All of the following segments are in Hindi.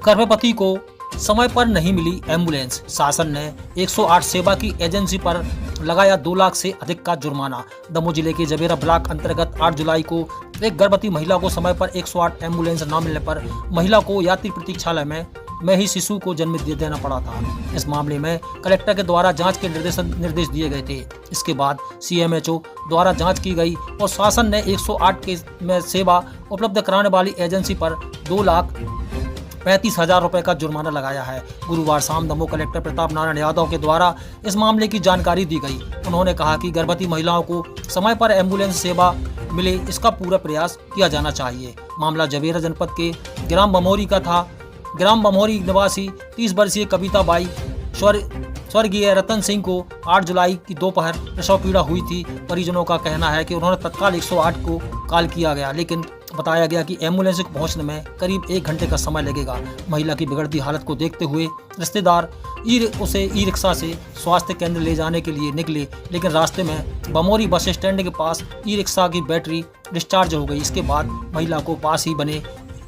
गर्भवती को समय पर नहीं मिली एम्बुलेंस, शासन ने 108 सेवा की एजेंसी पर लगाया 2 लाख से अधिक का जुर्माना। दमोह जिले के जबेरा ब्लॉक अंतर्गत 8 जुलाई को एक गर्भवती महिला को समय पर 108 एम्बुलेंस न मिलने पर महिला को यात्री प्रतीक्षालय में ही शिशु को जन्म दे देना पड़ा था। इस मामले में कलेक्टर के द्वारा जांच के निर्देश दिए गए थे। इसके बाद CMHO द्वारा जांच की गई और शासन ने 108 के में सेवा उपलब्ध कराने वाली एजेंसी पर 2,35,000 रुपए का जुर्माना लगाया है। गुरुवार शाम दमोह कलेक्टर प्रताप नारायण यादव के द्वारा इस मामले की जानकारी दी गई। उन्होंने कहा कि गर्भवती महिलाओं को समय पर एम्बुलेंस सेवा मिले, इसका पूरा प्रयास किया जाना चाहिए। मामला जबेरा जनपद के ग्राम बमोरी का था। ग्राम बमोरी निवासी 30 वर्षीय कविता बाई स्वर्गीय रतन सिंह को 8 जुलाई की दोपहर प्रसव पीड़ा हुई थी। परिजनों का कहना है कि उन्होंने तत्काल 108 को कॉल किया गया, लेकिन बताया गया कि एम्बुलेंस को पहुंचने में करीब 1 घंटे का समय लगेगा। महिला की बिगड़ती हालत को देखते हुए रिश्तेदार उसे ई रिक्शा से स्वास्थ्य केंद्र ले जाने के लिए निकले, लेकिन रास्ते में बमोरी बस स्टैंड के पास ई रिक्शा की बैटरी डिस्चार्ज हो गई। इसके बाद महिला को पास ही बने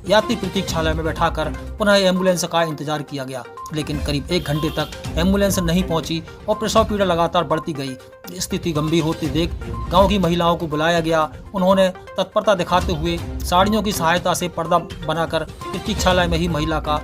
यात्री प्रतीक्षालय में बैठाकर पुनः एम्बुलेंस का इंतजार किया गया, लेकिन करीब 1 घंटे तक एम्बुलेंस नहीं पहुंची और प्रसव पीड़ा लगातार बढ़ती गई। स्थिति गंभीर होती देख गांव की महिलाओं को बुलाया गया। उन्होंने तत्परता दिखाते हुए साड़ियों की सहायता से पर्दा बनाकर प्रतीक्षालय में ही महिला का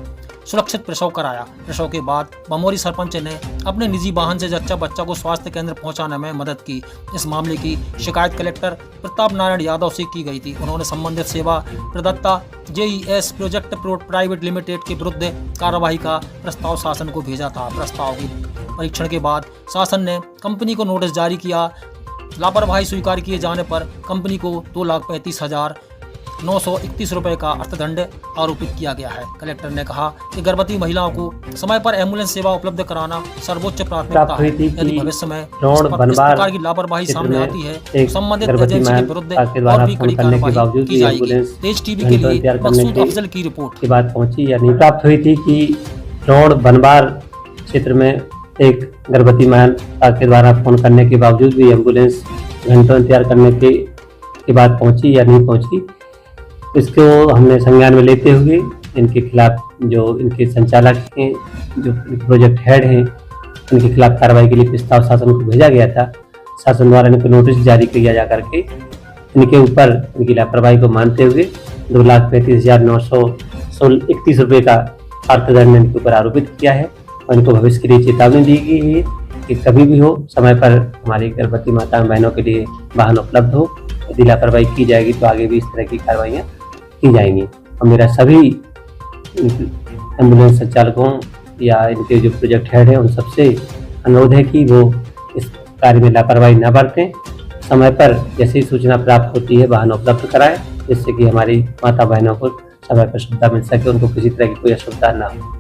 सुरक्षित प्रसव कराया। प्रसव के बाद बमोरी सरपंच ने अपने निजी वाहन से जच्चा बच्चा को स्वास्थ्य केंद्र पहुंचाने में मदद की। इस मामले की शिकायत कलेक्टर प्रताप नारायण यादव से की गई थी। उन्होंने संबंधित सेवा प्रदाता JES प्रोजेक्ट प्राइवेट लिमिटेड के विरुद्ध कार्रवाई का प्रस्ताव शासन को भेजा था। प्रस्ताव की परीक्षण के बाद शासन ने कंपनी को नोटिस जारी किया। लापरवाही स्वीकार किए जाने पर कंपनी को 2,35,931 रुपए का अर्थदंड आरोपित किया गया है। कलेक्टर ने कहा कि गर्भवती महिलाओं को समय पर एम्बुलेंस सेवा उपलब्ध कराना सर्वोच्च प्राथमिकता है। यदि भविष्य में इस प्रकार की लापरवाही सामने आती है तो संबंधित एजेंसी के विरुद्ध और भी कड़ी कार्रवाई की जाएगी। तेज टीवी के लिए मकसूद अफजल की रिपोर्ट। की बात पहुंची या नहीं प्राप्त हुई थी कि रोड बनवार क्षेत्र में एक गर्भवती महिला के द्वारा फोन करने के बावजूद भी एम्बुलेंस घंटों इंतजार करने की बात पहुंची या नहीं पहुंची, इसको हमने संज्ञान में लेते हुए इनके खिलाफ जो इनके संचालक हैं, जो प्रोजेक्ट हेड हैं, उनके खिलाफ कार्रवाई के लिए प्रस्ताव शासन को भेजा गया था। शासन द्वारा इनको नोटिस जारी किया जा करके इनके ऊपर इनकी लापरवाही को मानते हुए 2,35,931 रुपये का अर्थदंड इनके ऊपर आरोपित किया है और इनको भविष्य के लिए चेतावनी दी गई है कि कभी भी हो समय पर हमारी गर्भवती माता बहनों के लिए वाहन उपलब्ध हो। यदि लापरवाही की जाएगी तो आगे भी इस तरह की कार्रवाइयाँ की जाएंगी। और मेरा सभी एम्बुलेंस संचालकों या इनके जो प्रोजेक्ट हेड हैं उन सबसे अनुरोध है कि वो इस कार्य में लापरवाही न बरतें। समय पर जैसे ही सूचना प्राप्त होती है वाहन उपलब्ध कराएं, जिससे कि हमारी माता बहनों को समय पर सुविधा मिल सके, उनको किसी तरह की कोई असुविधा न हो।